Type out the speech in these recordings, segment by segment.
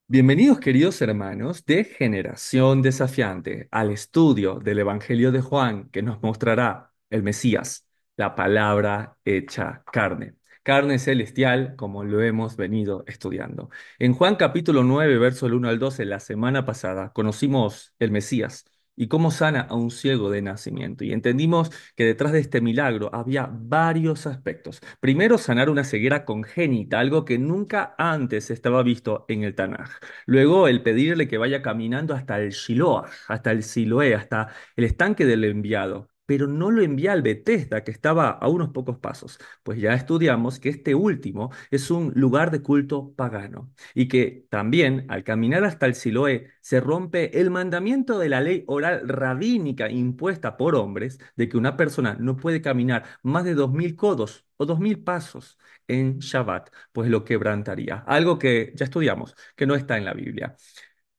Bienvenidos, queridos hermanos de Generación Desafiante, al estudio del Evangelio de Juan que nos mostrará el Mesías, la palabra hecha carne. Carne celestial, como lo hemos venido estudiando. En Juan capítulo 9, verso del 1 al 12, la semana pasada, conocimos el Mesías y cómo sana a un ciego de nacimiento. Y entendimos que detrás de este milagro había varios aspectos. Primero, sanar una ceguera congénita, algo que nunca antes estaba visto en el Tanaj. Luego, el pedirle que vaya caminando hasta el Shiloah, hasta el Siloé, hasta el estanque del enviado. Pero no lo envía al Betesda, que estaba a unos pocos pasos, pues ya estudiamos que este último es un lugar de culto pagano y que también al caminar hasta el Siloé se rompe el mandamiento de la ley oral rabínica impuesta por hombres de que una persona no puede caminar más de 2000 codos o 2000 pasos en Shabbat, pues lo quebrantaría. Algo que ya estudiamos, que no está en la Biblia.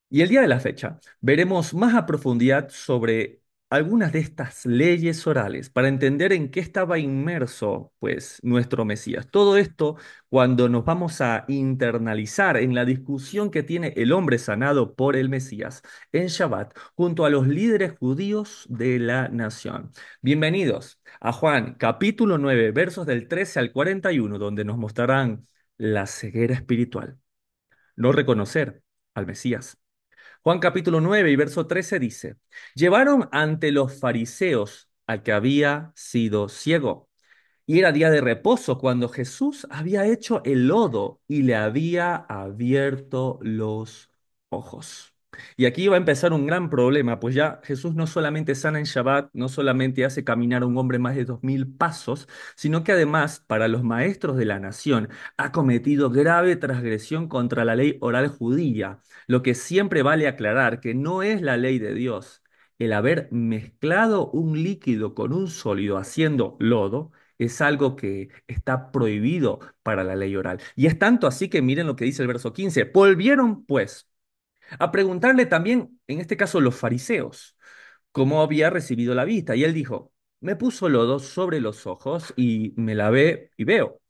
Y el día de la fecha veremos más a profundidad sobre algunas de estas leyes orales para entender en qué estaba inmerso, pues, nuestro Mesías. Todo esto cuando nos vamos a internalizar en la discusión que tiene el hombre sanado por el Mesías en Shabbat junto a los líderes judíos de la nación. Bienvenidos a Juan, capítulo 9, versos del 13 al 41, donde nos mostrarán la ceguera espiritual, no reconocer al Mesías. Juan capítulo 9 y verso 13 dice, llevaron ante los fariseos al que había sido ciego. Y era día de reposo cuando Jesús había hecho el lodo y le había abierto los ojos. Y aquí va a empezar un gran problema, pues ya Jesús no solamente sana en Shabbat, no solamente hace caminar a un hombre más de 2000 pasos, sino que además, para los maestros de la nación, ha cometido grave transgresión contra la ley oral judía, lo que siempre vale aclarar que no es la ley de Dios. El haber mezclado un líquido con un sólido haciendo lodo, es algo que está prohibido para la ley oral. Y es tanto así que miren lo que dice el verso 15. Volvieron, pues, a preguntarle también, en este caso, los fariseos, cómo había recibido la vista. Y él dijo, me puso lodo sobre los ojos y me lavé y veo.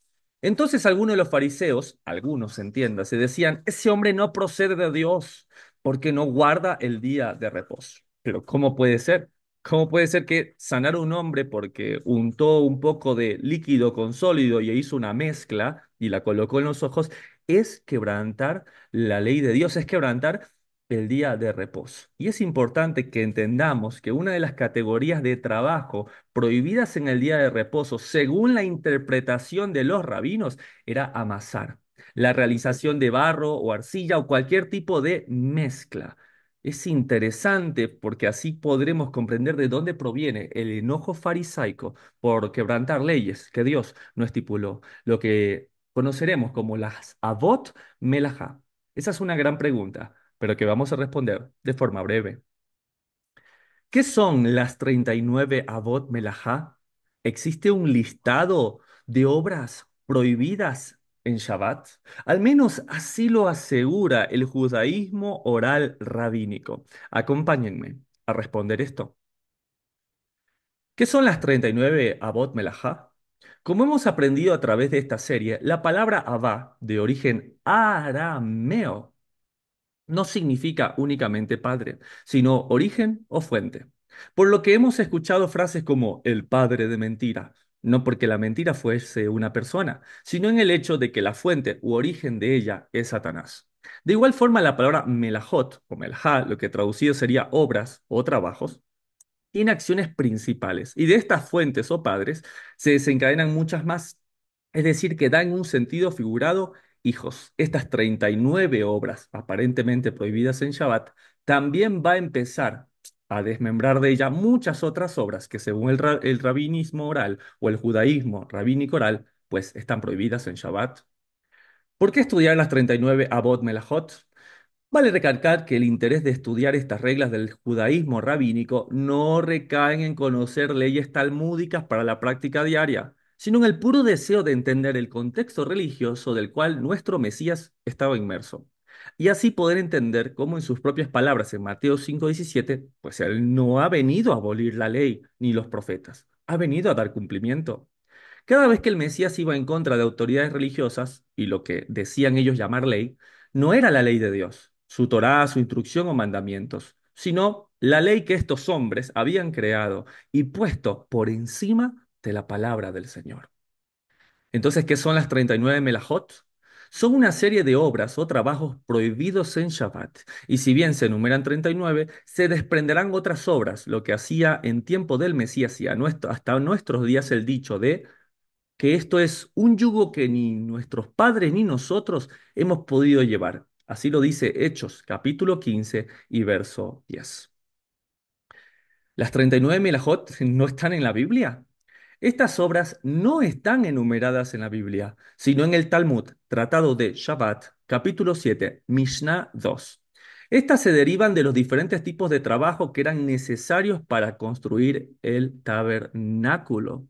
Entonces algunos de los fariseos, algunos entiéndase, decían, ese hombre no procede de Dios porque no guarda el día de reposo. Pero ¿cómo puede ser? ¿Cómo puede ser que sanar a un hombre porque untó un poco de líquido con sólido y hizo una mezcla y la colocó en los ojos? Es quebrantar la ley de Dios, es quebrantar el día de reposo. Y es importante que entendamos que una de las categorías de trabajo prohibidas en el día de reposo, según la interpretación de los rabinos, era amasar, la realización de barro o arcilla o cualquier tipo de mezcla. Es interesante porque así podremos comprender de dónde proviene el enojo farisaico por quebrantar leyes que Dios no estipuló, lo que conoceremos como las Avot Melajá. Esa es una gran pregunta, pero que vamos a responder de forma breve. ¿Qué son las 39 Avot Melajá? ¿Existe un listado de obras prohibidas en Shabbat? Al menos así lo asegura el judaísmo oral rabínico. Acompáñenme a responder esto. ¿Qué son las 39 Avot Melajá? Como hemos aprendido a través de esta serie, la palabra Abba, de origen arameo, no significa únicamente padre, sino origen o fuente. Por lo que hemos escuchado frases como el padre de mentira, no porque la mentira fuese una persona, sino en el hecho de que la fuente u origen de ella es Satanás. De igual forma, la palabra melajot o melajá, lo que traducido sería obras o trabajos, tiene acciones principales y de estas fuentes o padres se desencadenan muchas más, es decir, que dan un sentido figurado hijos. Estas 39 obras aparentemente prohibidas en Shabbat también va a empezar a desmembrar de ella muchas otras obras que según el rabinismo oral o el judaísmo rabínico oral, pues están prohibidas en Shabbat. ¿Por qué estudiar las 39 Abot Melahot? Vale recalcar que el interés de estudiar estas reglas del judaísmo rabínico no recae en conocer leyes talmúdicas para la práctica diaria, sino en el puro deseo de entender el contexto religioso del cual nuestro Mesías estaba inmerso. Y así poder entender cómo en sus propias palabras en Mateo 5:17, pues él no ha venido a abolir la ley ni los profetas, ha venido a dar cumplimiento. Cada vez que el Mesías iba en contra de autoridades religiosas y lo que decían ellos llamar ley, no era la ley de Dios, su Torá, su instrucción o mandamientos, sino la ley que estos hombres habían creado y puesto por encima de la palabra del Señor. Entonces, ¿qué son las 39 melajot? Son una serie de obras o trabajos prohibidos en Shabbat. Y si bien se enumeran 39, se desprenderán otras obras, lo que hacía en tiempo del Mesías y hasta nuestros días el dicho de que esto es un yugo que ni nuestros padres ni nosotros hemos podido llevar. Así lo dice Hechos, capítulo 15 y verso 10. Las 39 melajot no están en la Biblia. Estas obras no están enumeradas en la Biblia, sino en el Talmud, Tratado de Shabbat, capítulo 7, Mishnah 2. Estas se derivan de los diferentes tipos de trabajo que eran necesarios para construir el tabernáculo.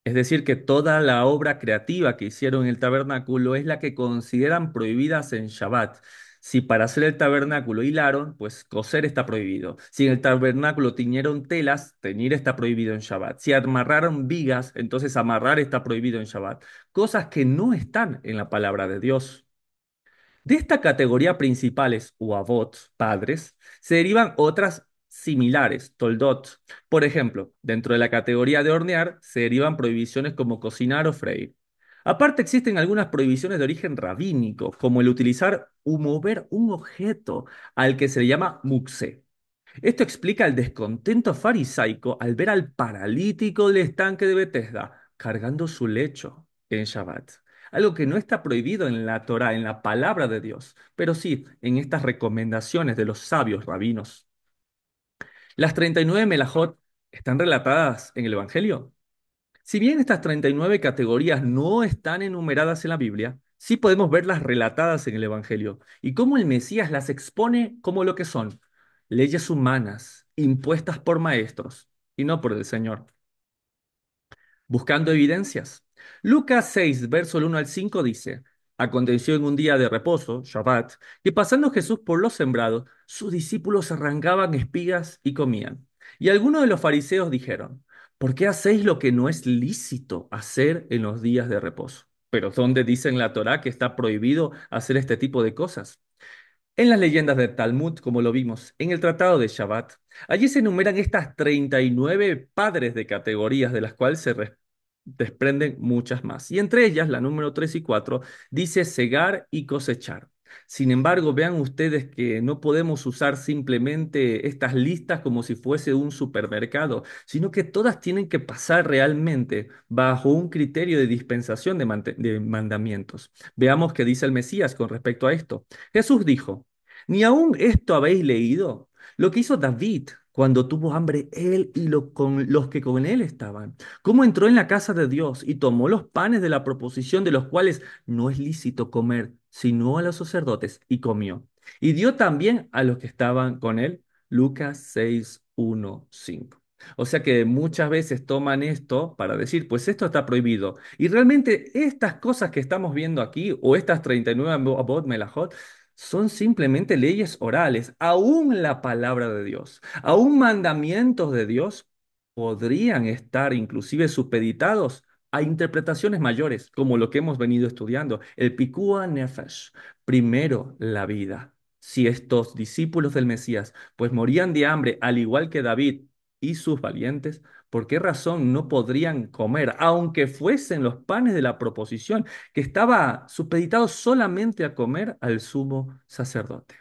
Es decir, que toda la obra creativa que hicieron en el tabernáculo es la que consideran prohibidas en Shabbat. Si para hacer el tabernáculo hilaron, pues coser está prohibido. Si en el tabernáculo tiñeron telas, teñir está prohibido en Shabbat. Si amarraron vigas, entonces amarrar está prohibido en Shabbat. Cosas que no están en la palabra de Dios. De esta categoría principales o avot, padres, se derivan otras similares, toldot. Por ejemplo, dentro de la categoría de hornear se derivan prohibiciones como cocinar o freír. Aparte existen algunas prohibiciones de origen rabínico, como el utilizar o mover un objeto al que se le llama muxé. Esto explica el descontento farisaico al ver al paralítico del estanque de Betesda cargando su lecho en Shabbat. Algo que no está prohibido en la Torá, en la palabra de Dios, pero sí en estas recomendaciones de los sabios rabinos. Las 39 melajot están relatadas en el Evangelio. Si bien estas 39 categorías no están enumeradas en la Biblia, sí podemos verlas relatadas en el Evangelio y cómo el Mesías las expone como lo que son, leyes humanas impuestas por maestros y no por el Señor. Buscando evidencias. Lucas 6, verso 1 al 5 dice, aconteció en un día de reposo, Shabbat, que pasando Jesús por los sembrados, sus discípulos arrancaban espigas y comían. Y algunos de los fariseos dijeron, ¿por qué hacéis lo que no es lícito hacer en los días de reposo? Pero ¿dónde dice en la Torá que está prohibido hacer este tipo de cosas? En las leyendas del Talmud, como lo vimos, en el Tratado de Shabbat, allí se enumeran estas 39 padres de categorías de las cuales desprenden muchas más. Y entre ellas, la número 3 y 4 dice segar y cosechar. Sin embargo, vean ustedes que no podemos usar simplemente estas listas como si fuese un supermercado, sino que todas tienen que pasar realmente bajo un criterio de dispensación de mandamientos. Veamos qué dice el Mesías con respecto a esto. Jesús dijo, ¿ni aún esto habéis leído? Lo que hizo David cuando tuvo hambre él y con los que con él estaban. Cómo entró en la casa de Dios y tomó los panes de la proposición de los cuales no es lícito comer, sino a los sacerdotes, y comió. Y dio también a los que estaban con él. Lucas 6, 1, 5. O sea que muchas veces toman esto para decir, pues esto está prohibido. Y realmente estas cosas que estamos viendo aquí, o estas 39 Abot Melahot, son simplemente leyes orales, aún la palabra de Dios, aún mandamientos de Dios podrían estar inclusive supeditados a interpretaciones mayores, como lo que hemos venido estudiando, el Pikua Nefesh, primero la vida. Si estos discípulos del Mesías pues morían de hambre al igual que David y sus valientes, ¿por qué razón no podrían comer, aunque fuesen los panes de la proposición, que estaba supeditado solamente a comer al sumo sacerdote?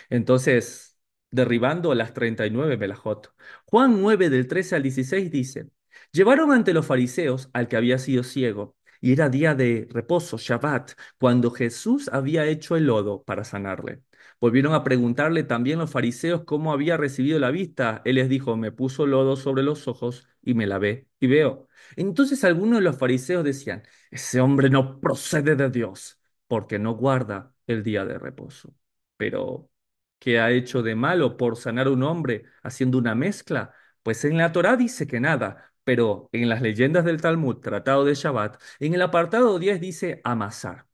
Entonces, derribando las 39 melajot. Juan 9 del 13 al 16 dice, llevaron ante los fariseos al que había sido ciego, y era día de reposo, Shabbat, cuando Jesús había hecho el lodo para sanarle. Volvieron a preguntarle también los fariseos cómo había recibido la vista. Él les dijo, me puso lodo sobre los ojos y me lavé y veo. Entonces algunos de los fariseos decían, ese hombre no procede de Dios, porque no guarda el día de reposo. Pero ¿qué ha hecho de malo por sanar a un hombre haciendo una mezcla? Pues en la Torá dice que nada, pero en las leyendas del Talmud, Tratado de Shabbat, en el apartado 10 dice amasar.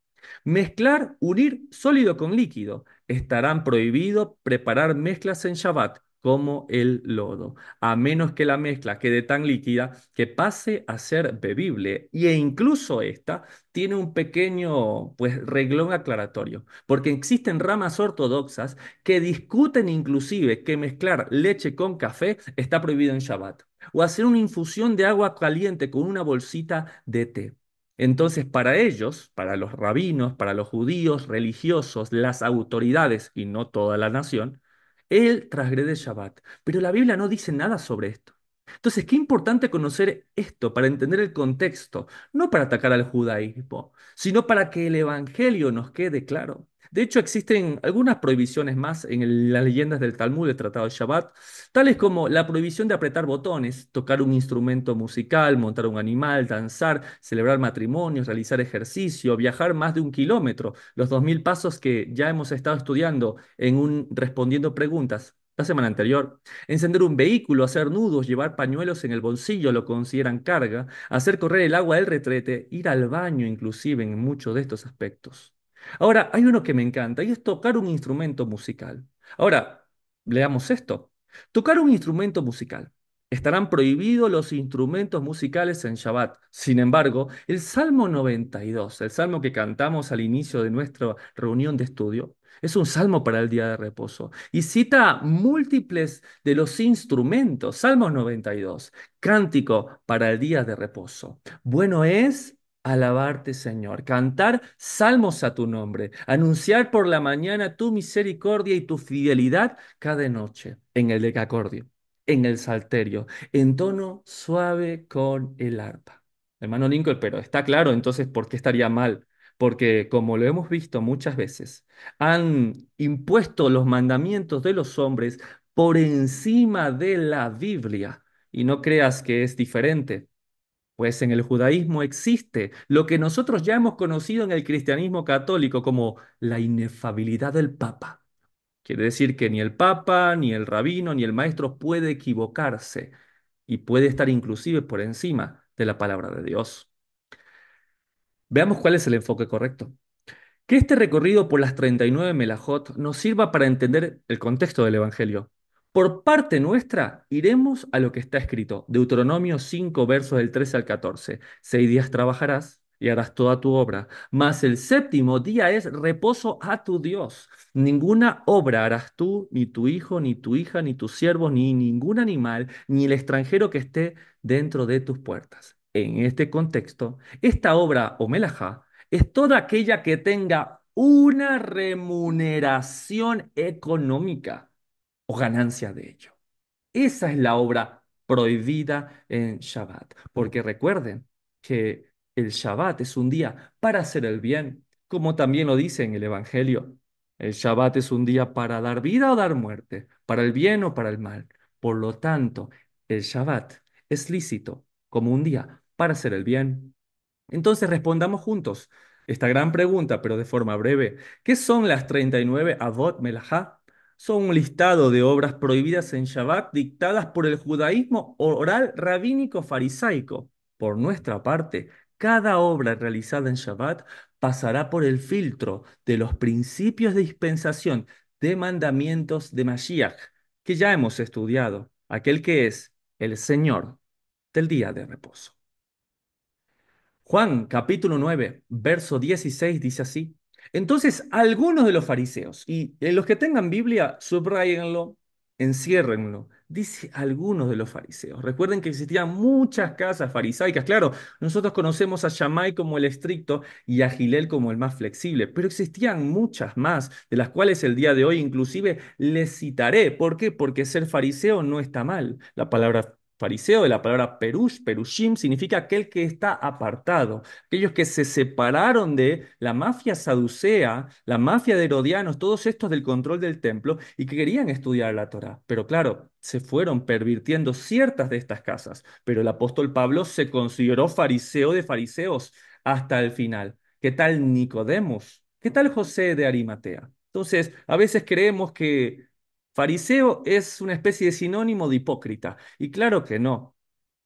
Mezclar, unir sólido con líquido. Estarán prohibido preparar mezclas en Shabbat como el lodo, a menos que la mezcla quede tan líquida que pase a ser bebible. E incluso esta tiene un pequeño, pues, reglón aclaratorio, porque existen ramas ortodoxas que discuten inclusive que mezclar leche con café está prohibido en Shabbat, o hacer una infusión de agua caliente con una bolsita de té. Entonces, para ellos, para los rabinos, para los judíos religiosos, las autoridades y no toda la nación, él transgrede Shabbat. Pero la Biblia no dice nada sobre esto. Entonces, qué importante conocer esto para entender el contexto, no para atacar al judaísmo, sino para que el Evangelio nos quede claro. De hecho, existen algunas prohibiciones más en las leyendas del Talmud, del Tratado de Shabbat, tales como la prohibición de apretar botones, tocar un instrumento musical, montar un animal, danzar, celebrar matrimonios, realizar ejercicio, viajar más de 1 kilómetro, los 2000 pasos que ya hemos estado estudiando en un respondiendo preguntas la semana anterior. Encender un vehículo, hacer nudos, llevar pañuelos en el bolsillo lo consideran carga, hacer correr el agua del retrete, ir al baño inclusive en muchos de estos aspectos. Ahora, hay uno que me encanta y es tocar un instrumento musical. Ahora, leamos esto. Tocar un instrumento musical. Estarán prohibidos los instrumentos musicales en Shabbat. Sin embargo, el Salmo 92, el salmo que cantamos al inicio de nuestra reunión de estudio, es un salmo para el día de reposo y cita múltiples de los instrumentos. Salmos 92, cántico para el día de reposo. Bueno es alabarte, Señor, cantar salmos a tu nombre, anunciar por la mañana tu misericordia y tu fidelidad cada noche, en el decacordio, en el salterio, en tono suave con el arpa. Hermano Lincoln, pero está claro entonces por qué estaría mal, porque como lo hemos visto muchas veces, han impuesto los mandamientos de los hombres por encima de la Biblia. Y no creas que es diferente. Pues en el judaísmo existe lo que nosotros ya hemos conocido en el cristianismo católico como la inefabilidad del Papa. Quiere decir que ni el Papa, ni el rabino, ni el maestro puede equivocarse y puede estar inclusive por encima de la palabra de Dios. Veamos cuál es el enfoque correcto. Que este recorrido por las 39 Melajot nos sirva para entender el contexto del Evangelio. Por parte nuestra, iremos a lo que está escrito. Deuteronomio 5, versos del 13 al 14. 6 días trabajarás y harás toda tu obra, mas el séptimo día es reposo a tu Dios. Ninguna obra harás tú, ni tu hijo, ni tu hija, ni tu siervo, ni ningún animal, ni el extranjero que esté dentro de tus puertas. En este contexto, esta obra o melajá es toda aquella que tenga una remuneración económica o ganancia de ello. Esa es la obra prohibida en Shabbat, porque recuerden que el Shabbat es un día para hacer el bien, como también lo dice en el Evangelio. El Shabbat es un día para dar vida o dar muerte, para el bien o para el mal. Por lo tanto, el Shabbat es lícito como un día para hacer el bien. Entonces respondamos juntos esta gran pregunta, pero de forma breve. ¿Qué son las 39 Avot Melahá? Son un listado de obras prohibidas en Shabbat dictadas por el judaísmo oral rabínico farisaico. Por nuestra parte, cada obra realizada en Shabbat pasará por el filtro de los principios de dispensación de mandamientos de Mashiach, que ya hemos estudiado, aquel que es el Señor del día de reposo. Juan capítulo 9 verso 16 dice así. Entonces, algunos de los fariseos, y los que tengan Biblia, subrayenlo, enciérrenlo. Dice algunos de los fariseos. Recuerden que existían muchas casas farisaicas. Claro, nosotros conocemos a Shammai como el estricto y a Gilel como el más flexible, pero existían muchas más, de las cuales el día de hoy inclusive les citaré. ¿Por qué? Porque ser fariseo no está mal. La palabra fariseo, de la palabra perush, perushim, significa aquel que está apartado, aquellos que se separaron de la mafia saducea, la mafia de Herodianos, todos estos del control del templo y que querían estudiar la Torá. Pero claro, se fueron pervirtiendo ciertas de estas casas, pero el apóstol Pablo se consideró fariseo de fariseos hasta el final. ¿Qué tal Nicodemos? ¿Qué tal José de Arimatea? Entonces, a veces creemos que fariseo es una especie de sinónimo de hipócrita. Y claro que no.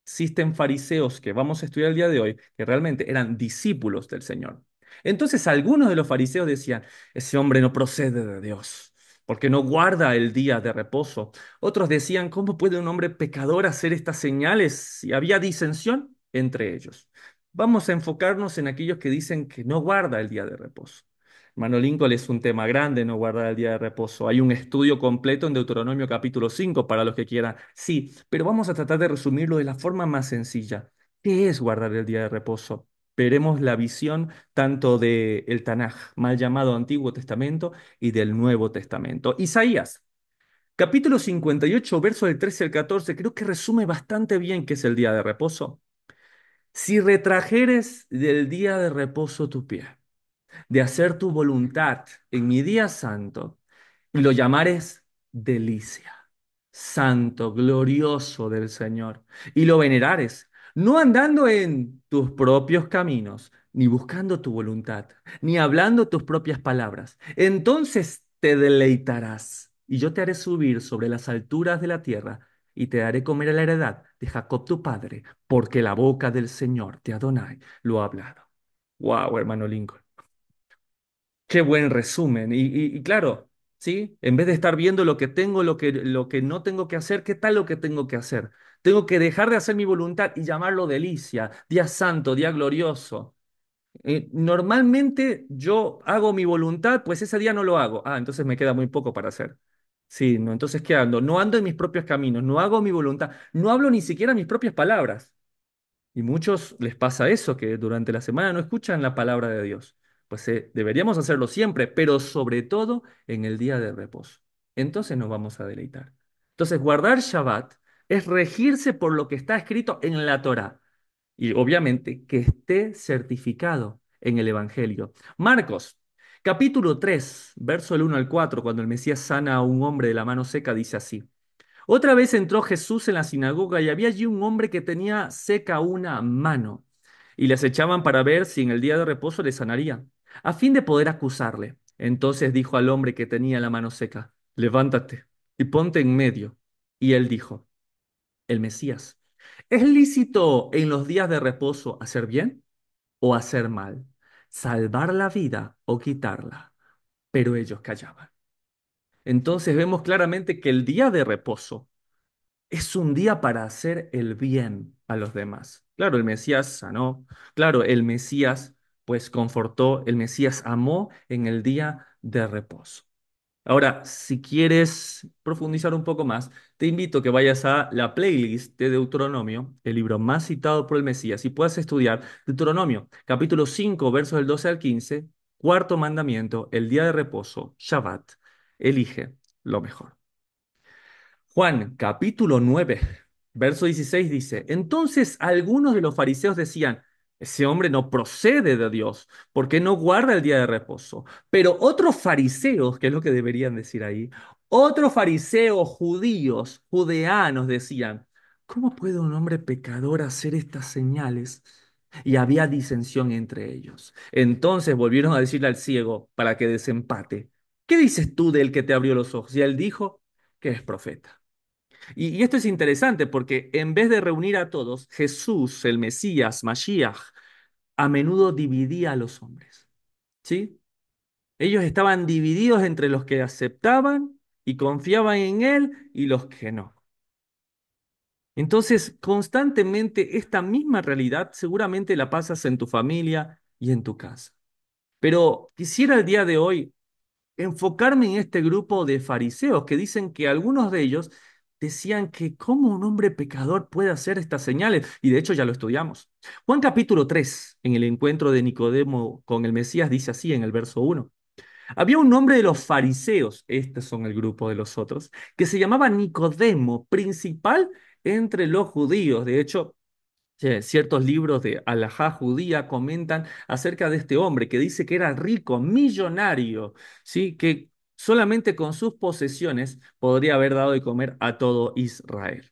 Existen fariseos que vamos a estudiar el día de hoy que realmente eran discípulos del Señor. Entonces algunos de los fariseos decían, ese hombre no procede de Dios, porque no guarda el día de reposo. Otros decían, ¿cómo puede un hombre pecador hacer estas señales si había disensión entre ellos? Vamos a enfocarnos en aquellos que dicen que no guarda el día de reposo. Hermano Lincoln, es un tema grande no guardar el día de reposo. Hay un estudio completo en Deuteronomio capítulo 5 para los que quieran. Sí, pero vamos a tratar de resumirlo de la forma más sencilla. ¿Qué es guardar el día de reposo? Veremos la visión tanto del Tanaj, mal llamado Antiguo Testamento, y del Nuevo Testamento. Isaías, capítulo 58, verso del 13 al 14, creo que resume bastante bien qué es el día de reposo. Si retrajeres del día de reposo tu pie, de hacer tu voluntad en mi día santo, y lo llamares delicia, santo, glorioso del Señor, y lo venerares, no andando en tus propios caminos, ni buscando tu voluntad, ni hablando tus propias palabras. Entonces te deleitarás, y yo te haré subir sobre las alturas de la tierra, y te haré comer a la heredad de Jacob tu padre, porque la boca del Señor, de Adonai, lo ha hablado. Wow, hermano Lincoln. Qué buen resumen. Y claro, ¿sí? En vez de estar viendo lo que tengo, lo que no tengo que hacer, ¿qué tal lo que tengo que hacer? Tengo que dejar de hacer mi voluntad y llamarlo delicia, día santo, día glorioso. Normalmente yo hago mi voluntad, pues ese día no lo hago. Ah, entonces me queda muy poco para hacer. Sí, no, entonces ¿qué ando? No ando en mis propios caminos, no hago mi voluntad, no hablo ni siquiera mis propias palabras. Y muchos les pasa eso, que durante la semana no escuchan la palabra de Dios. Pues deberíamos hacerlo siempre, pero sobre todo en el día de reposo. Entonces nos vamos a deleitar. Entonces, guardar Shabbat es regirse por lo que está escrito en la Torá. Y obviamente que esté certificado en el Evangelio. Marcos, capítulo 3, verso del 1 al 4, cuando el Mesías sana a un hombre de la mano seca, dice así. Otra vez entró Jesús en la sinagoga y había allí un hombre que tenía seca una mano y les echaban para ver si en el día de reposo le sanaría, a fin de poder acusarle. Entonces dijo al hombre que tenía la mano seca, levántate y ponte en medio. Y él dijo, el Mesías, ¿es lícito en los días de reposo hacer bien o hacer mal, salvar la vida o quitarla? Pero ellos callaban. Entonces vemos claramente que el día de reposo es un día para hacer el bien a los demás. Claro, el Mesías sanó, claro, el Mesías pues confortó, el Mesías amó en el día de reposo. Ahora, si quieres profundizar un poco más, te invito a que vayas a la playlist de Deuteronomio, el libro más citado por el Mesías, y puedas estudiar Deuteronomio, capítulo 5, versos del 12 al 15, cuarto mandamiento, el día de reposo, Shabbat, elige lo mejor. Juan capítulo 9, verso 16 dice, entonces algunos de los fariseos decían, ese hombre no procede de Dios, porque no guarda el día de reposo. Pero otros fariseos, que es lo que deberían decir ahí, otros fariseos judíos, judeanos decían, ¿cómo puede un hombre pecador hacer estas señales? Y había disensión entre ellos. Entonces volvieron a decirle al ciego para que desempate, ¿qué dices tú del que te abrió los ojos? Y él dijo que es profeta. Y esto es interesante porque en vez de reunir a todos, Jesús, el Mesías, Mashiach, a menudo dividía a los hombres. ¿Sí? Ellos estaban divididos entre los que aceptaban y confiaban en Él y los que no. Entonces, constantemente esta misma realidad seguramente la pasas en tu familia y en tu casa. Pero quisiera el día de hoy enfocarme en este grupo de fariseos que dicen que algunos de ellos decían que cómo un hombre pecador puede hacer estas señales, y de hecho ya lo estudiamos. Juan capítulo 3, en el encuentro de Nicodemo con el Mesías, dice así en el verso 1. Había un hombre de los fariseos, estos son el grupo de los otros, que se llamaba Nicodemo, principal entre los judíos. De hecho, ciertos libros de alajá judía comentan acerca de este hombre que dice que era rico, millonario, ¿sí? Que solamente con sus posesiones podría haber dado de comer a todo Israel.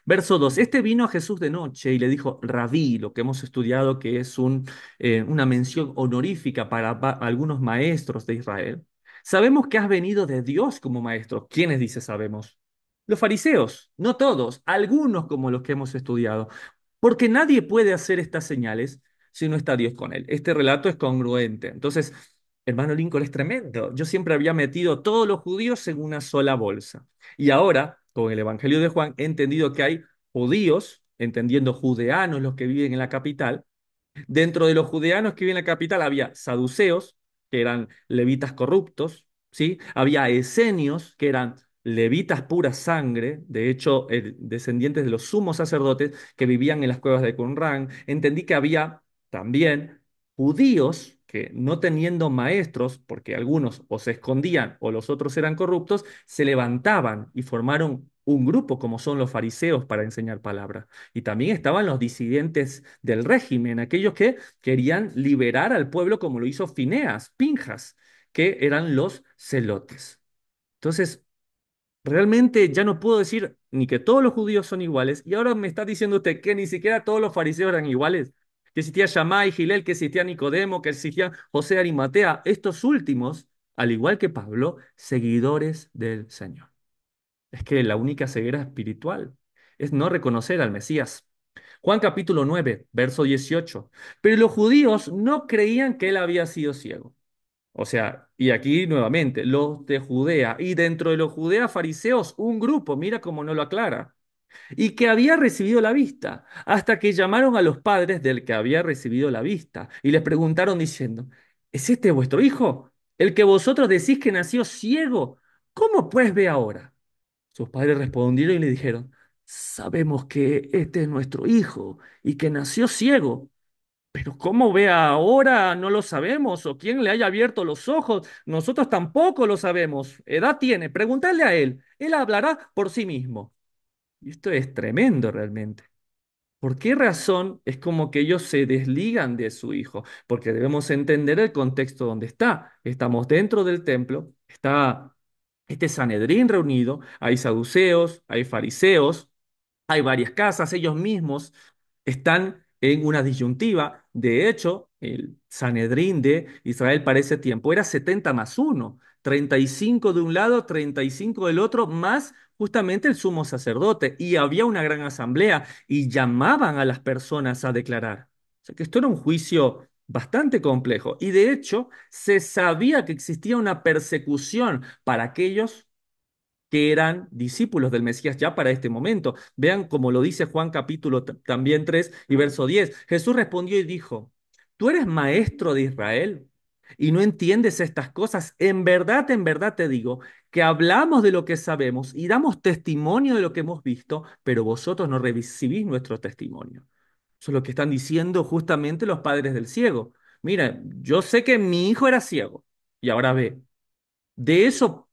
Verso 2. Este vino a Jesús de noche y le dijo, Rabí, lo que hemos estudiado que es una mención honorífica para algunos maestros de Israel. Sabemos que has venido de Dios como maestro. ¿Quiénes dice sabemos? Los fariseos, no todos, algunos como los que hemos estudiado. Porque nadie puede hacer estas señales si no está Dios con él. Este relato es congruente. Entonces, Hermano Lincoln, es tremendo. Yo siempre había metido todos los judíos en una sola bolsa. Y ahora, con el Evangelio de Juan, he entendido que hay judíos, entendiendo judeanos los que viven en la capital. Dentro de los judeanos que viven en la capital había saduceos, que eran levitas corruptos, ¿sí? Había esenios, que eran levitas pura sangre, de hecho, descendientes de los sumos sacerdotes que vivían en las cuevas de Qumran. Entendí que había también judíos que, no teniendo maestros, porque algunos o se escondían o los otros eran corruptos, se levantaban y formaron un grupo como son los fariseos para enseñar palabra. Y también estaban los disidentes del régimen, aquellos que querían liberar al pueblo como lo hizo Fineas, Pinjas, que eran los celotes. Entonces, realmente ya no puedo decir ni que todos los judíos son iguales, y ahora me está diciendo usted que ni siquiera todos los fariseos eran iguales, que existía Shammai, Gilel, que existía Nicodemo, que existía José de Arimatea, estos últimos, al igual que Pablo, seguidores del Señor. Es que la única ceguera espiritual es no reconocer al Mesías. Juan capítulo 9, verso 18. Pero los judíos no creían que él había sido ciego. O sea, y aquí nuevamente, los de Judea, y dentro de los Judea fariseos, un grupo, mira cómo no lo aclara, y que había recibido la vista, hasta que llamaron a los padres del que había recibido la vista, y les preguntaron diciendo, ¿es este vuestro hijo, el que vosotros decís que nació ciego? ¿Cómo pues ve ahora? Sus padres respondieron y le dijeron, sabemos que este es nuestro hijo y que nació ciego, pero cómo ve ahora no lo sabemos, o quién le haya abierto los ojos, nosotros tampoco lo sabemos. Edad tiene, pregúntale a él hablará por sí mismo. Y esto es tremendo realmente. ¿Por qué razón es como que ellos se desligan de su hijo? Porque debemos entender el contexto donde está. Estamos dentro del templo, está este Sanedrín reunido, hay saduceos, hay fariseos, hay varias casas, ellos mismos están en una disyuntiva. De hecho, el Sanedrín de Israel para ese tiempo era 70 más uno, 35 de un lado, 35 del otro, más justamente el sumo sacerdote. Y había una gran asamblea y llamaban a las personas a declarar. O sea que esto era un juicio bastante complejo. Y de hecho, se sabía que existía una persecución para aquellos que eran discípulos del Mesías ya para este momento. Vean como lo dice Juan capítulo también 3 y verso 10. Jesús respondió y dijo, ¿tú eres maestro de Israel y no entiendes estas cosas? En verdad te digo que hablamos de lo que sabemos y damos testimonio de lo que hemos visto, pero vosotros no recibís nuestro testimonio. Eso es lo que están diciendo justamente los padres del ciego. Mira, yo sé que mi hijo era ciego y ahora ve. De eso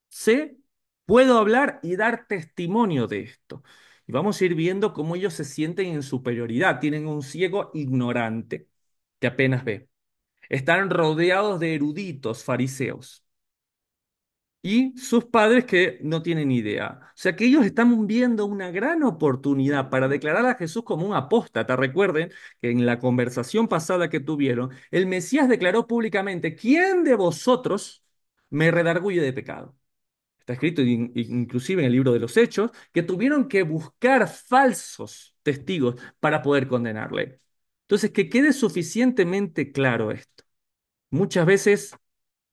sé, puedo hablar y dar testimonio de esto. Y vamos a ir viendo cómo ellos se sienten en superioridad. Tienen un ciego ignorante que apenas ve. Están rodeados de eruditos fariseos y sus padres que no tienen idea. O sea que ellos están viendo una gran oportunidad para declarar a Jesús como un apóstata. Recuerden que en la conversación pasada que tuvieron, el Mesías declaró públicamente, ¿quién de vosotros me redarguye de pecado? Está escrito inclusive en el libro de los Hechos, que tuvieron que buscar falsos testigos para poder condenarle. Entonces, que quede suficientemente claro esto. Muchas veces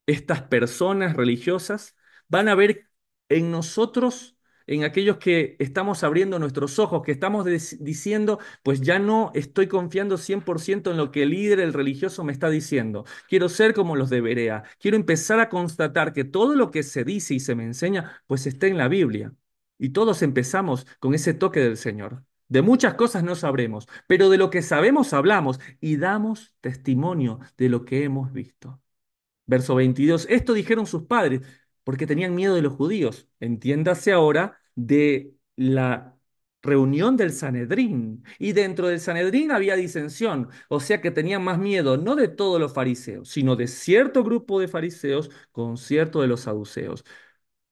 estas personas religiosas van a ver en nosotros, en aquellos que estamos abriendo nuestros ojos, que estamos diciendo, pues ya no estoy confiando 100% en lo que el líder, el religioso me está diciendo. Quiero ser como los de Berea. Quiero empezar a constatar que todo lo que se dice y se me enseña, pues está en la Biblia. Y todos empezamos con ese toque del Señor. De muchas cosas no sabremos, pero de lo que sabemos hablamos y damos testimonio de lo que hemos visto. Verso 22. Esto dijeron sus padres porque tenían miedo de los judíos. Entiéndase ahora de la reunión del Sanedrín. Y dentro del Sanedrín había disensión, o sea que tenían más miedo no de todos los fariseos, sino de cierto grupo de fariseos con cierto de los saduceos.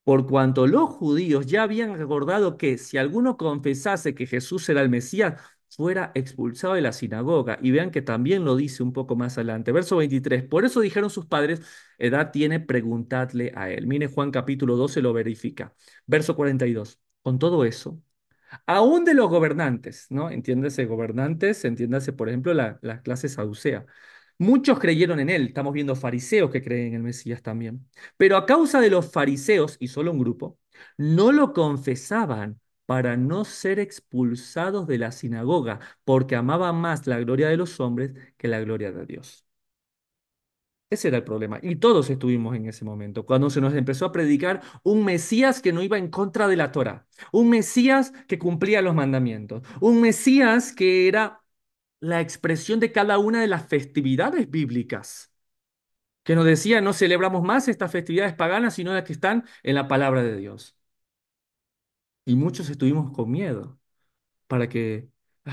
Por cuanto los judíos ya habían recordado que si alguno confesase que Jesús era el Mesías, fuera expulsado de la sinagoga. Y vean que también lo dice un poco más adelante. Verso 23. Por eso dijeron sus padres, edad tiene, preguntadle a él. Mire Juan capítulo 12 lo verifica. Verso 42. Con todo eso, aún de los gobernantes, ¿no? Entiéndase gobernantes, entiéndase, por ejemplo, la clase saducea. Muchos creyeron en él, estamos viendo fariseos que creen en el Mesías también. Pero a causa de los fariseos, y solo un grupo, no lo confesaban para no ser expulsados de la sinagoga, porque amaban más la gloria de los hombres que la gloria de Dios. Ese era el problema. Y todos estuvimos en ese momento, cuando se nos empezó a predicar un Mesías que no iba en contra de la Torá, un Mesías que cumplía los mandamientos, un Mesías que era la expresión de cada una de las festividades bíblicas, que nos decía no celebramos más estas festividades paganas, sino las que están en la palabra de Dios. Y muchos estuvimos con miedo para que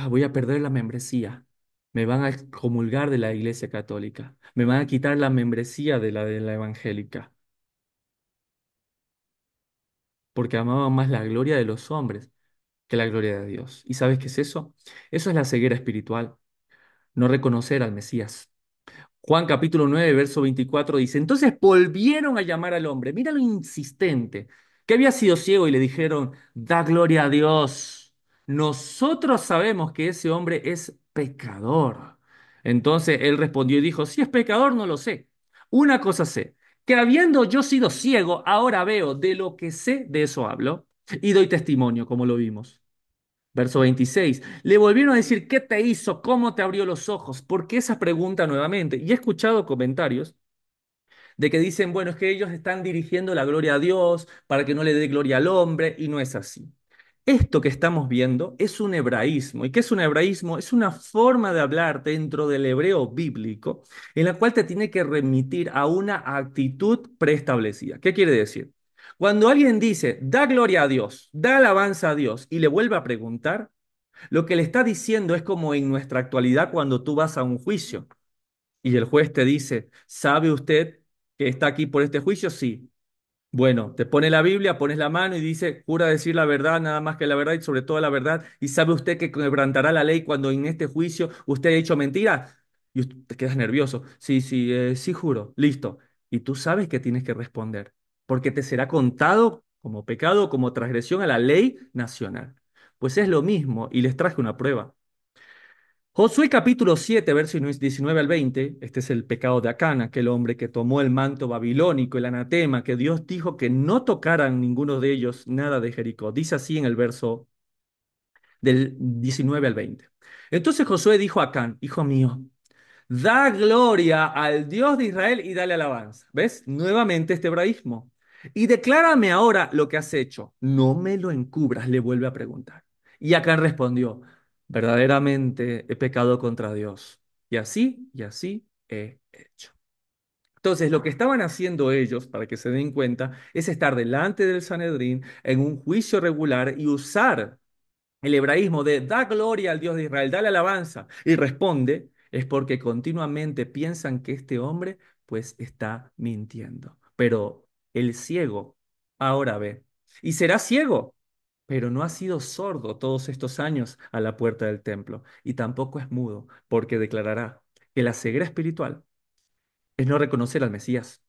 voy a perder la membresía. Me van a excomulgar de la Iglesia Católica. Me van a quitar la membresía de la evangélica, porque amaban más la gloria de los hombres que la gloria de Dios. ¿Y sabes qué es eso? Eso es la ceguera espiritual, no reconocer al Mesías. Juan capítulo 9 verso 24 dice, entonces volvieron a llamar al hombre, mira lo insistente, que había sido ciego y le dijeron, da gloria a Dios. Nosotros sabemos que ese hombre es pecador. Entonces él respondió y dijo, si es pecador no lo sé. Una cosa sé, que habiendo yo sido ciego, ahora veo, de lo que sé, de eso hablo, y doy testimonio, como lo vimos. Verso 26. Le volvieron a decir, ¿qué te hizo? ¿Cómo te abrió los ojos? ¿Por qué esa pregunta nuevamente? Y he escuchado comentarios de que dicen, bueno, es que ellos están dirigiendo la gloria a Dios para que no le dé gloria al hombre, y no es así. Esto que estamos viendo es un hebraísmo. ¿Y qué es un hebraísmo? Es una forma de hablar dentro del hebreo bíblico en la cual te tiene que remitir a una actitud preestablecida. ¿Qué quiere decir? Cuando alguien dice, da gloria a Dios, da alabanza a Dios, y le vuelve a preguntar, lo que le está diciendo es como en nuestra actualidad cuando tú vas a un juicio y el juez te dice, ¿sabe usted que está aquí por este juicio? Sí. Bueno, te pone la Biblia, pones la mano y dice, jura decir la verdad, nada más que la verdad y sobre todo la verdad. ¿Y sabe usted que quebrantará la ley cuando en este juicio usted ha hecho mentira? Y usted te quedas nervioso. Sí, sí, sí, juro. Listo. Y tú sabes que tienes que responder, porque te será contado como pecado, como transgresión a la ley nacional. Pues es lo mismo y les traje una prueba. Josué capítulo 7, versos 19 al 20, este es el pecado de Acán, aquel hombre que tomó el manto babilónico, el anatema, que Dios dijo que no tocaran ninguno de ellos nada de Jericó. Dice así en el verso del 19 al 20. Entonces Josué dijo a Acán, hijo mío, da gloria al Dios de Israel y dale alabanza. ¿Ves? Nuevamente este hebraísmo. Y declárame ahora lo que has hecho. No me lo encubras, le vuelve a preguntar. Y Acán respondió, verdaderamente he pecado contra Dios. Y así he hecho. Entonces, lo que estaban haciendo ellos, para que se den cuenta, es estar delante del Sanedrín en un juicio regular y usar el hebraísmo de da gloria al Dios de Israel, dale alabanza y responde, es porque continuamente piensan que este hombre pues está mintiendo. Pero el ciego ahora ve. Y será ciego, pero no ha sido sordo todos estos años a la puerta del templo. Y tampoco es mudo, porque declarará que la ceguera espiritual es no reconocer al Mesías.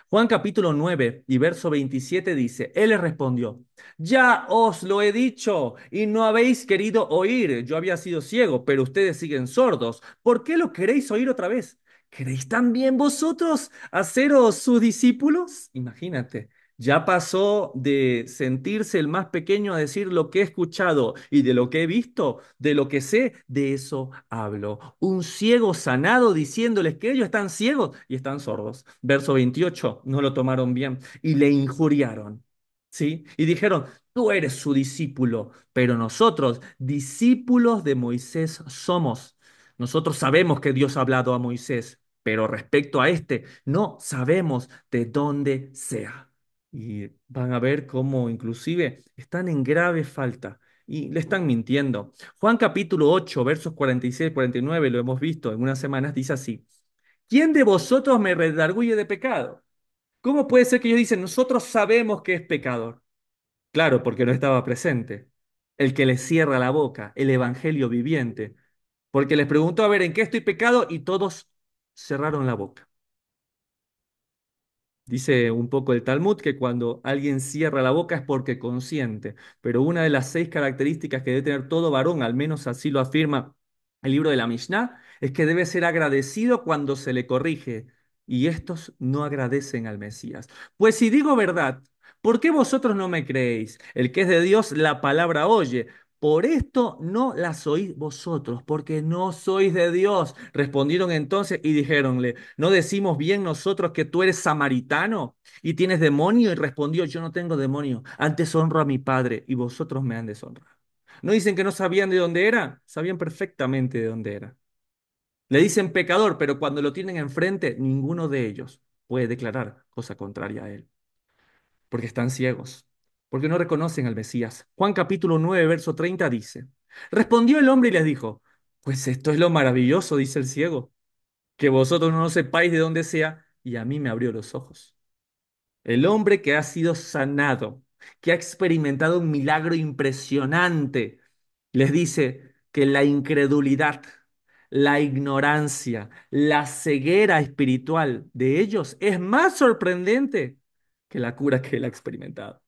Juan capítulo 9 y verso 27 dice, Él le respondió, ya os lo he dicho y no habéis querido oír. Yo había sido ciego, pero ustedes siguen sordos. ¿Por qué lo queréis oír otra vez? ¿Queréis también vosotros haceros sus discípulos? Imagínate. Ya pasó de sentirse el más pequeño a decir lo que he escuchado y de lo que he visto, de lo que sé, de eso hablo. Un ciego sanado diciéndoles que ellos están ciegos y están sordos. Verso 28, no lo tomaron bien y le injuriaron. ¿Sí? Y dijeron, tú eres su discípulo, pero nosotros, discípulos de Moisés, somos. Nosotros sabemos que Dios ha hablado a Moisés, pero respecto a este, no sabemos de dónde sea. Y van a ver cómo inclusive están en grave falta y le están mintiendo. Juan capítulo 8, versos 46 y 49, lo hemos visto en unas semanas, dice así, ¿quién de vosotros me redarguye de pecado? ¿Cómo puede ser que ellos dicen, nosotros sabemos que es pecador? Claro, porque no estaba presente. El que les cierra la boca, el evangelio viviente. Porque les preguntó, a ver, ¿en qué estoy pecado? Y todos cerraron la boca. Dice un poco el Talmud que cuando alguien cierra la boca es porque consiente, pero una de las 6 características que debe tener todo varón, al menos así lo afirma el libro de la Mishnah, es que debe ser agradecido cuando se le corrige, y estos no agradecen al Mesías. Pues si digo verdad, ¿por qué vosotros no me creéis? El que es de Dios, la palabra oye. Por esto no las oís vosotros, porque no sois de Dios. Respondieron entonces y dijéronle, ¿no decimos bien nosotros que tú eres samaritano y tienes demonio? Y respondió, yo no tengo demonio, antes honro a mi Padre y vosotros me han deshonrado. ¿No dicen que no sabían de dónde era? Sabían perfectamente de dónde era. Le dicen pecador, pero cuando lo tienen enfrente, ninguno de ellos puede declarar cosa contraria a él, porque están ciegos, porque no reconocen al Mesías. Juan capítulo 9, verso 30 dice, respondió el hombre y les dijo, pues esto es lo maravilloso, dice el ciego, que vosotros no sepáis de dónde sea, y a mí me abrió los ojos. El hombre que ha sido sanado, que ha experimentado un milagro impresionante, les dice que la incredulidad, la ignorancia, la ceguera espiritual de ellos es más sorprendente que la cura que él ha experimentado.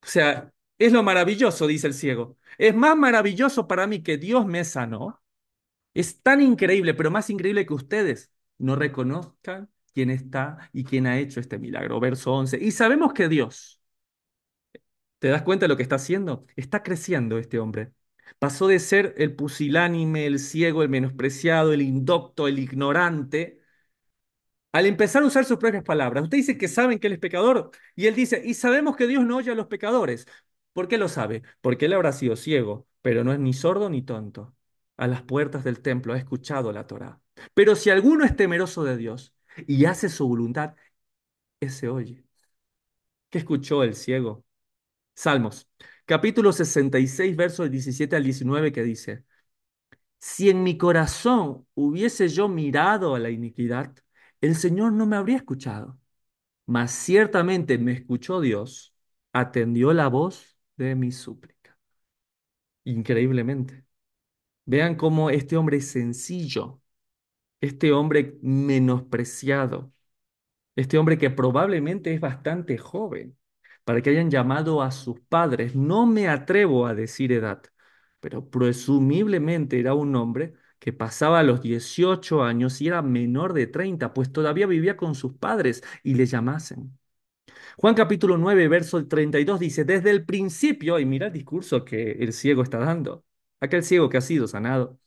O sea, es lo maravilloso, dice el ciego. Es más maravilloso para mí que Dios me sanó. Es tan increíble, pero más increíble que ustedes no reconozcan quién está y quién ha hecho este milagro. Verso 11. Y sabemos que Dios, ¿te das cuenta de lo que está haciendo? Está creciendo este hombre. Pasó de ser el pusilánime, el ciego, el menospreciado, el indocto, el ignorante, al empezar a usar sus propias palabras. Usted dice que saben que él es pecador y él dice, y sabemos que Dios no oye a los pecadores. ¿Por qué lo sabe? Porque él habrá sido ciego, pero no es ni sordo ni tonto. A las puertas del templo ha escuchado la Torá. Pero si alguno es temeroso de Dios y hace su voluntad, ese oye. ¿Qué escuchó el ciego? Salmos, capítulo 66, versos 17 al 19, que dice, si en mi corazón hubiese yo mirado a la iniquidad, el Señor no me habría escuchado. Mas ciertamente me escuchó Dios, atendió la voz de mi súplica. Increíblemente. Vean cómo este hombre es sencillo, este hombre menospreciado, este hombre que probablemente es bastante joven, para que hayan llamado a sus padres. No me atrevo a decir edad, pero presumiblemente era un hombre que pasaba los 18 años y era menor de 30, pues todavía vivía con sus padres y le llamasen. Juan capítulo 9, verso 32 dice, desde el principio, y mira el discurso que el ciego está dando, aquel ciego que ha sido sanado,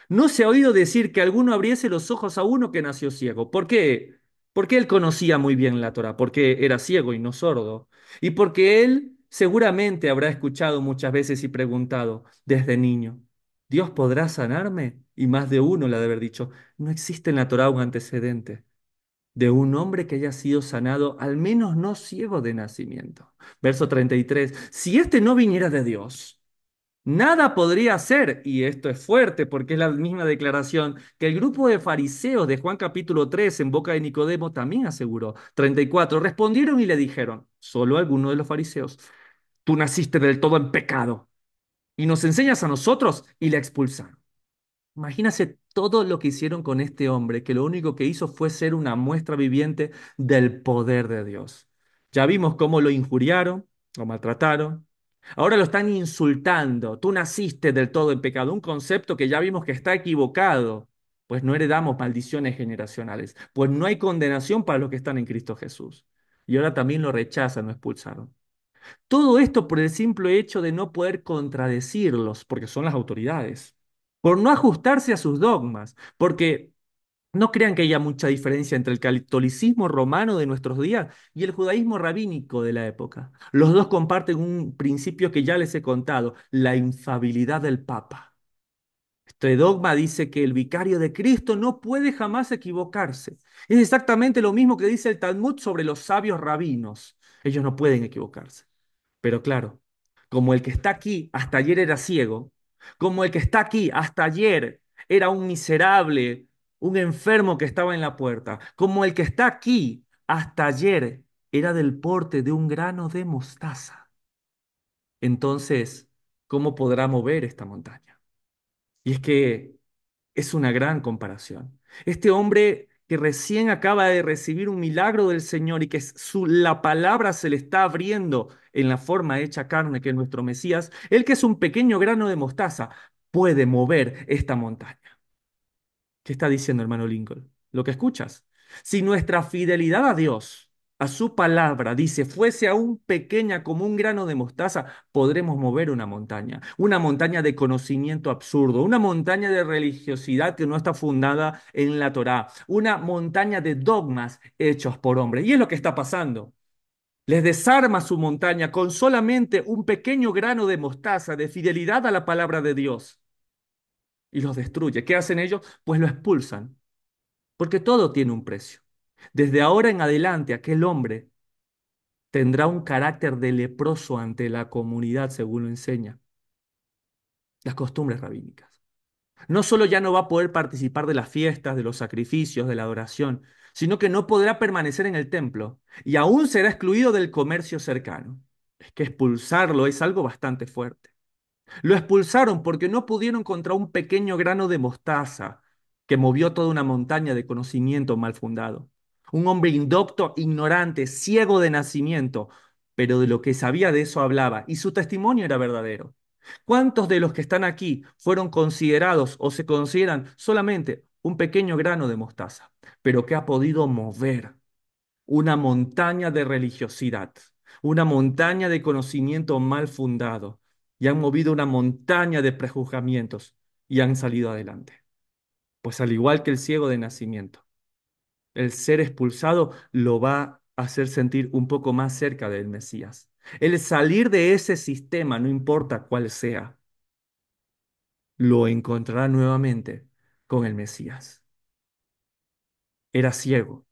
no se ha oído decir que alguno abriese los ojos a uno que nació ciego. ¿Por qué? Porque él conocía muy bien la Torá, porque era ciego y no sordo, y porque él seguramente habrá escuchado muchas veces y preguntado desde niño, ¿Dios podrá sanarme? Y más de uno le ha de haber dicho, no existe en la Torá un antecedente de un hombre que haya sido sanado, al menos no ciego de nacimiento. Verso 33, si este no viniera de Dios, nada podría hacer, y esto es fuerte porque es la misma declaración que el grupo de fariseos de Juan capítulo 3 en boca de Nicodemo también aseguró. 34, respondieron y le dijeron, solo algunos de los fariseos, tú naciste del todo en pecado y nos enseñas a nosotros, y le expulsaron. Imagínase todo lo que hicieron con este hombre, que lo único que hizo fue ser una muestra viviente del poder de Dios. Ya vimos cómo lo injuriaron, lo maltrataron. Ahora lo están insultando. Tú naciste del todo en pecado, un concepto que ya vimos que está equivocado, pues no heredamos maldiciones generacionales, pues no hay condenación para los que están en Cristo Jesús. Y ahora también lo rechazan, lo expulsaron. Todo esto por el simple hecho de no poder contradecirlos, porque son las autoridades, por no ajustarse a sus dogmas, porque no crean que haya mucha diferencia entre el catolicismo romano de nuestros días y el judaísmo rabínico de la época. Los dos comparten un principio que ya les he contado, la infabilidad del Papa. Este dogma dice que el vicario de Cristo no puede jamás equivocarse. Es exactamente lo mismo que dice el Talmud sobre los sabios rabinos. Ellos no pueden equivocarse. Pero claro, como el que está aquí hasta ayer era ciego, como el que está aquí hasta ayer era un miserable, un enfermo que estaba en la puerta, como el que está aquí hasta ayer era del porte de un grano de mostaza, entonces, ¿cómo podrá mover esta montaña? Y es que es una gran comparación. Este hombre que recién acaba de recibir un milagro del Señor y que la palabra se le está abriendo en la forma hecha carne que es nuestro Mesías, él que es un pequeño grano de mostaza, puede mover esta montaña. ¿Qué está diciendo, hermano Lincoln? Lo que escuchas. Si nuestra fidelidad a Dios, a su palabra, dice, fuese aún pequeña como un grano de mostaza, podremos mover una montaña de conocimiento absurdo, una montaña de religiosidad que no está fundada en la Torá, una montaña de dogmas hechos por hombres. Y es lo que está pasando. Les desarma su montaña con solamente un pequeño grano de mostaza de fidelidad a la palabra de Dios y los destruye. ¿Qué hacen ellos? Pues lo expulsan, porque todo tiene un precio. Desde ahora en adelante, aquel hombre tendrá un carácter de leproso ante la comunidad, según lo enseña las costumbres rabínicas. No solo ya no va a poder participar de las fiestas, de los sacrificios, de la adoración, sino que no podrá permanecer en el templo y aún será excluido del comercio cercano. Es que expulsarlo es algo bastante fuerte. Lo expulsaron porque no pudieron contra un pequeño grano de mostaza que movió toda una montaña de conocimiento mal fundado. Un hombre indocto, ignorante, ciego de nacimiento, pero de lo que sabía de eso hablaba y su testimonio era verdadero. ¿Cuántos de los que están aquí fueron considerados o se consideran solamente un pequeño grano de mostaza, pero que ha podido mover una montaña de religiosidad, una montaña de conocimiento mal fundado, y han movido una montaña de prejuzgamientos y han salido adelante? Pues al igual que el ciego de nacimiento, el ser expulsado lo va a hacer sentir un poco más cerca del Mesías. El salir de ese sistema, no importa cuál sea, lo encontrará nuevamente con el Mesías. Era ciego,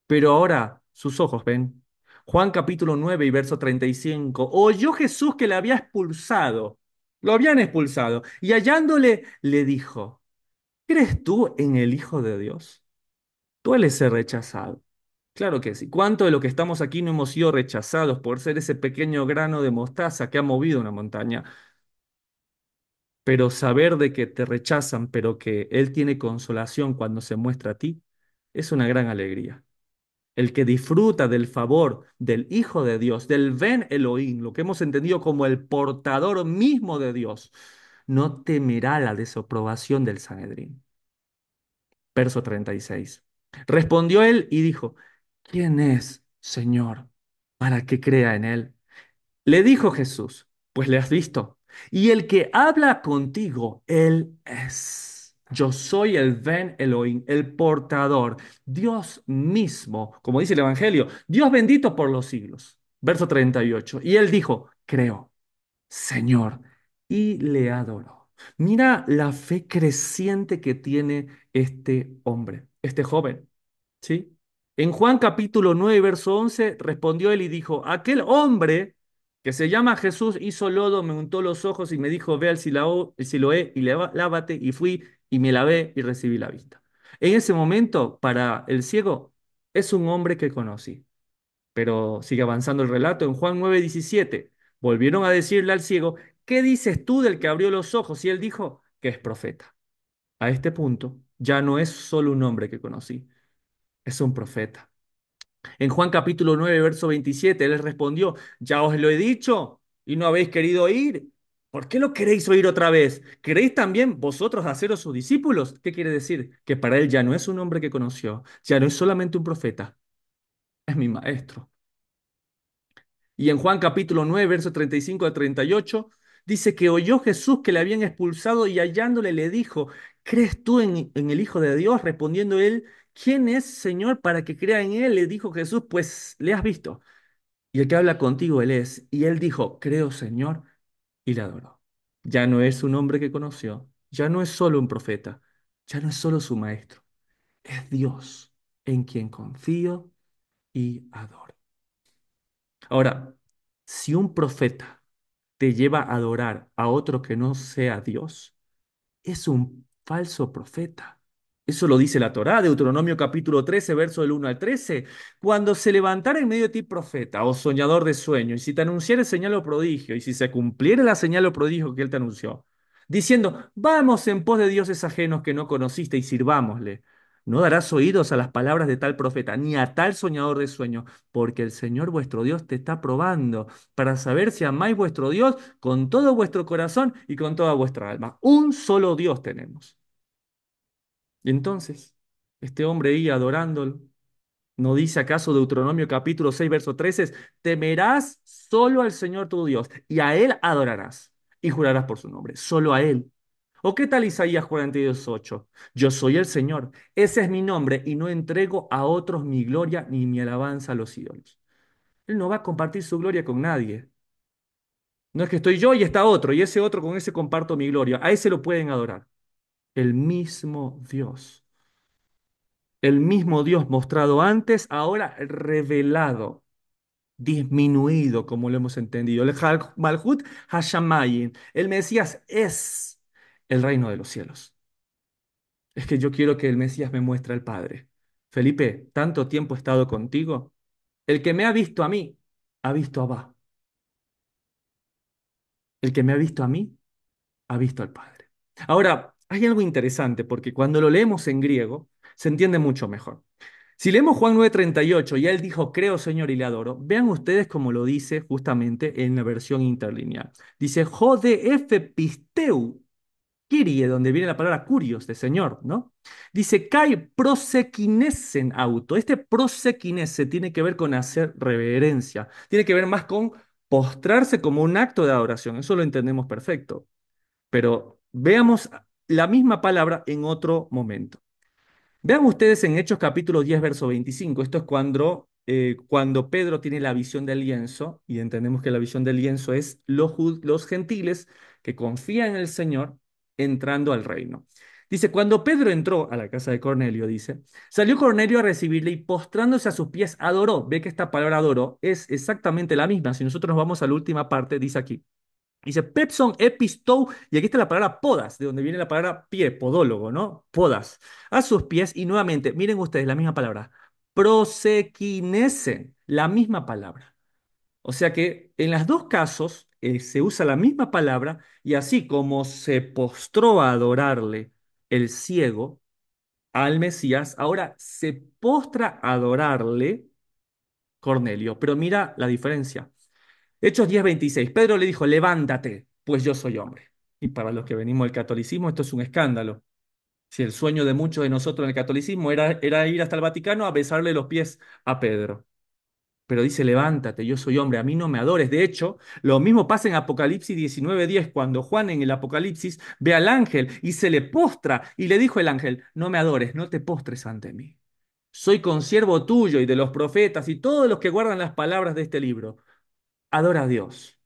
pero ahora sus ojos ven. Juan capítulo 9 y verso 35. Oyó Jesús que le había expulsado. Lo habían expulsado. Y hallándole, le dijo, ¿crees tú en el Hijo de Dios? Duele ser rechazado. Claro que sí. ¿Cuánto de lo que estamos aquí no hemos sido rechazados por ser ese pequeño grano de mostaza que ha movido una montaña? Pero saber de que te rechazan, pero que Él tiene consolación cuando se muestra a ti, es una gran alegría. El que disfruta del favor del Hijo de Dios, del Ben Elohim, lo que hemos entendido como el portador mismo de Dios, no temerá la desaprobación del Sanedrín. Verso 36. Respondió él y dijo, ¿quién es, Señor, para que crea en él? Le dijo Jesús, pues le has visto. Y el que habla contigo, él es. Yo soy el Ben Elohim, el portador, Dios mismo, como dice el Evangelio, Dios bendito por los siglos. Verso 38. Y él dijo, creo, Señor, y le adoró. Mira la fe creciente que tiene este hombre, este joven. ¿Sí? En Juan capítulo 9 verso 11 respondió él y dijo, aquel hombre que se llama Jesús hizo lodo, me untó los ojos y me dijo, ve al Siloé y lávate, y fui y me lavé y recibí la vista. En ese momento, para el ciego, es un hombre que conocí. Pero sigue avanzando el relato. En Juan 9:17 volvieron a decirle al ciego, ¿qué dices tú del que abrió los ojos? Y él dijo que es profeta. A este punto, ya no es solo un hombre que conocí, es un profeta. En Juan capítulo 9 verso 27 él les respondió, ya os lo he dicho y no habéis querido oír. ¿Por qué lo queréis oír otra vez? ¿Queréis también vosotros haceros sus discípulos? ¿Qué quiere decir? Que para él ya no es un hombre que conoció, ya no es solamente un profeta, es mi maestro. Y en Juan capítulo 9 verso 35 a 38 dice que oyó Jesús que le habían expulsado y hallándole le dijo, ¿crees tú en el Hijo de Dios? Respondiendo él, ¿quién es, Señor, para que crea en él? Le dijo Jesús, pues le has visto. Y el que habla contigo, él es. Y él dijo, creo, Señor, y le adoró. Ya no es un hombre que conoció, ya no es solo un profeta, ya no es solo su maestro, es Dios en quien confío y adoro. Ahora, si un profeta te lleva a adorar a otro que no sea Dios, es un falso profeta. Eso lo dice la Torá, Deuteronomio capítulo 13, verso del 1 al 13. Cuando se levantara en medio de ti profeta o soñador de sueño, y si te anunciere señal o prodigio, y si se cumpliere la señal o prodigio que él te anunció, diciendo, vamos en pos de dioses ajenos que no conociste y sirvámosle, no darás oídos a las palabras de tal profeta, ni a tal soñador de sueño, porque el Señor vuestro Dios te está probando para saber si amáis vuestro Dios con todo vuestro corazón y con toda vuestra alma. Un solo Dios tenemos. Y entonces, este hombre ahí adorándolo, ¿no dice acaso Deuteronomio capítulo 6 verso 13? Temerás solo al Señor tu Dios y a Él adorarás y jurarás por su nombre, solo a Él. ¿O qué tal Isaías 42:8? Yo soy el Señor, ese es mi nombre y no entrego a otros mi gloria ni mi alabanza a los ídolos. Él no va a compartir su gloria con nadie. No es que estoy yo y está otro, y ese otro con ese comparto mi gloria. A ese lo pueden adorar. El mismo Dios. El mismo Dios mostrado antes, ahora revelado, disminuido, como lo hemos entendido. El Malhut Hashamayim. El Mesías es el reino de los cielos. Es que yo quiero que el Mesías me muestre al Padre. Felipe, tanto tiempo he estado contigo. El que me ha visto a mí, ha visto a Abba. El que me ha visto a mí, ha visto al Padre. Ahora, hay algo interesante porque cuando lo leemos en griego, se entiende mucho mejor. Si leemos Juan 9:38 y él dijo, creo Señor y le adoro, vean ustedes cómo lo dice justamente en la versión interlineal. Dice, Jode F pisteu, Kyrie, donde viene la palabra curios, de Señor, ¿no? Dice, kai prosequinesen auto. Este prosequinese tiene que ver con hacer reverencia, tiene que ver más con postrarse como un acto de adoración. Eso lo entendemos perfecto. Pero veamos la misma palabra en otro momento. Vean ustedes en Hechos capítulo 10 verso 25. Esto es cuando Pedro tiene la visión del lienzo, y entendemos que la visión del lienzo es los gentiles que confían en el Señor entrando al reino. Dice, cuando Pedro entró a la casa de Cornelio, dice, salió Cornelio a recibirle y postrándose a sus pies adoró. Ve que esta palabra adoró es exactamente la misma. Si nosotros nos vamos a la última parte, dice aquí. Dice Pepson epistou, y aquí está la palabra podas, de donde viene la palabra pie, podólogo, ¿no? Podas. A sus pies, y nuevamente, miren ustedes la misma palabra. Prosequinesen, la misma palabra. O sea que en los dos casos se usa la misma palabra, y así como se postró a adorarle el ciego al Mesías, ahora se postra a adorarle Cornelio. Pero mira la diferencia. Hechos 10:26. Pedro le dijo, levántate, pues yo soy hombre. Y para los que venimos del catolicismo, esto es un escándalo. Si el sueño de muchos de nosotros en el catolicismo era ir hasta el Vaticano a besarle los pies a Pedro. Pero dice, levántate, yo soy hombre, a mí no me adores. De hecho, lo mismo pasa en Apocalipsis 19:10, cuando Juan en el Apocalipsis ve al ángel y se le postra y le dijo el ángel, no me adores, no te postres ante mí. Soy consiervo tuyo y de los profetas y todos los que guardan las palabras de este libro. Adora a Dios.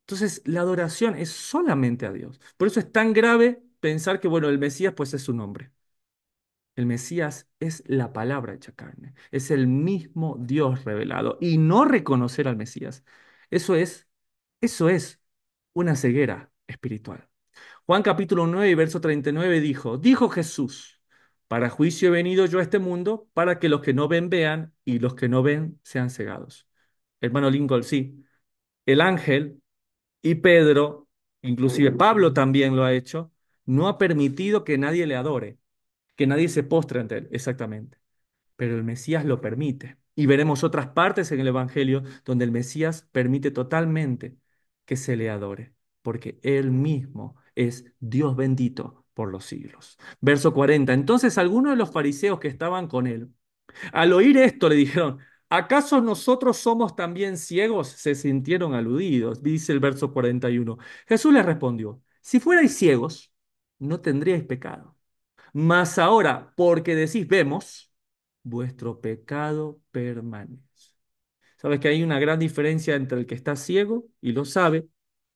Entonces, la adoración es solamente a Dios. Por eso es tan grave pensar que, bueno, el Mesías pues es su nombre. El Mesías es la palabra hecha carne, es el mismo Dios revelado. Y no reconocer al Mesías, eso es, eso es una ceguera espiritual. Juan capítulo 9 y verso 39 dijo Jesús, para juicio he venido yo a este mundo, para que los que no ven vean y los que no ven sean cegados. Hermano Lincoln, sí, el ángel y Pedro, inclusive Pablo también lo ha hecho, no ha permitido que nadie le adore, que nadie se postre ante él, exactamente. Pero el Mesías lo permite. Y veremos otras partes en el Evangelio donde el Mesías permite totalmente que se le adore, porque él mismo es Dios bendito por los siglos. Verso 40. Entonces algunos de los fariseos que estaban con él, al oír esto le dijeron, ¿acaso nosotros somos también ciegos? Se sintieron aludidos, dice el verso 41. Jesús les respondió, si fuerais ciegos, no tendríais pecado. Mas ahora, porque decís, vemos, vuestro pecado permanece. ¿Sabes que hay una gran diferencia entre el que está ciego y lo sabe,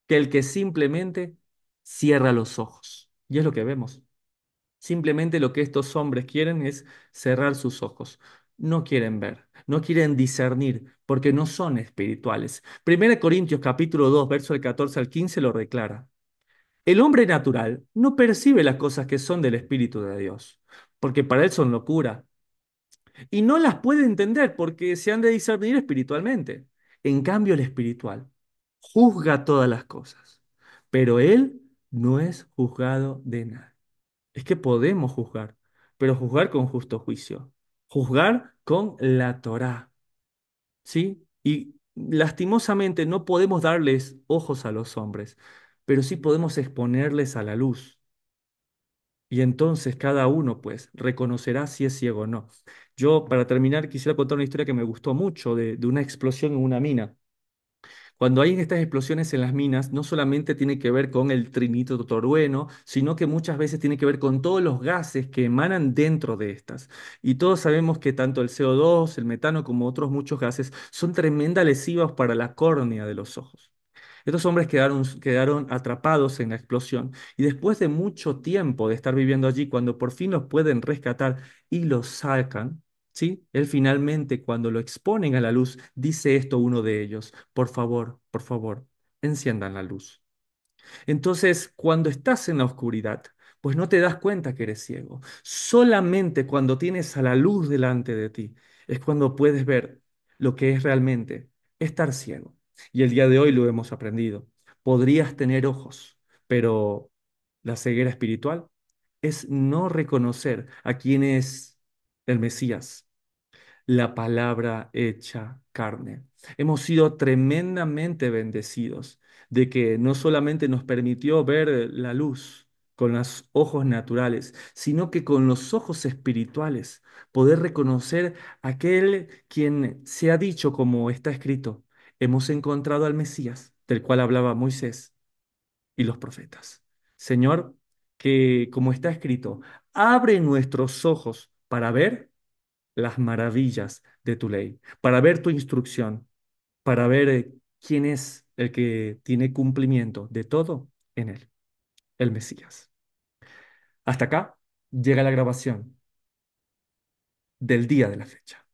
que el que simplemente cierra los ojos? Y es lo que vemos. Simplemente lo que estos hombres quieren es cerrar sus ojos. No quieren ver, no quieren discernir, porque no son espirituales. 1 Corintios capítulo 2, verso del 14 al 15 lo declara. El hombre natural no percibe las cosas que son del Espíritu de Dios, porque para él son locura, y no las puede entender porque se han de discernir espiritualmente. En cambio, el espiritual juzga todas las cosas, pero él no es juzgado de nada. Es que podemos juzgar, pero juzgar con justo juicio, juzgar con la Torá, ¿sí? Y lastimosamente no podemos darles ojos a los hombres, pero sí podemos exponerles a la luz. Y entonces cada uno, pues, reconocerá si es ciego o no. Yo, para terminar, quisiera contar una historia que me gustó mucho de una explosión en una mina. Cuando hay estas explosiones en las minas, no solamente tiene que ver con el trinito tolueno, sino que muchas veces tiene que ver con todos los gases que emanan dentro de estas. Y todos sabemos que tanto el CO2, el metano, como otros muchos gases son tremendas lesivas para la córnea de los ojos. Estos hombres quedaron atrapados en la explosión y después de mucho tiempo de estar viviendo allí, cuando por fin los pueden rescatar y los sacan, ¿sí? Él finalmente, cuando lo exponen a la luz, dice esto uno de ellos: por favor, enciendan la luz. Entonces, cuando estás en la oscuridad, pues no te das cuenta que eres ciego. Solamente cuando tienes a la luz delante de ti es cuando puedes ver lo que es realmente estar ciego. Y el día de hoy lo hemos aprendido. Podrías tener ojos, pero la ceguera espiritual es no reconocer a quién es el Mesías, la palabra hecha carne. Hemos sido tremendamente bendecidos de que no solamente nos permitió ver la luz con los ojos naturales, sino que con los ojos espirituales poder reconocer aquel quien se ha dicho, como está escrito: hemos encontrado al Mesías, del cual hablaba Moisés y los profetas. Señor, que como está escrito, abre nuestros ojos para ver las maravillas de tu ley, para ver tu instrucción, para ver quién es el que tiene cumplimiento de todo en él, el Mesías. Hasta acá llega la grabación del día de la fecha.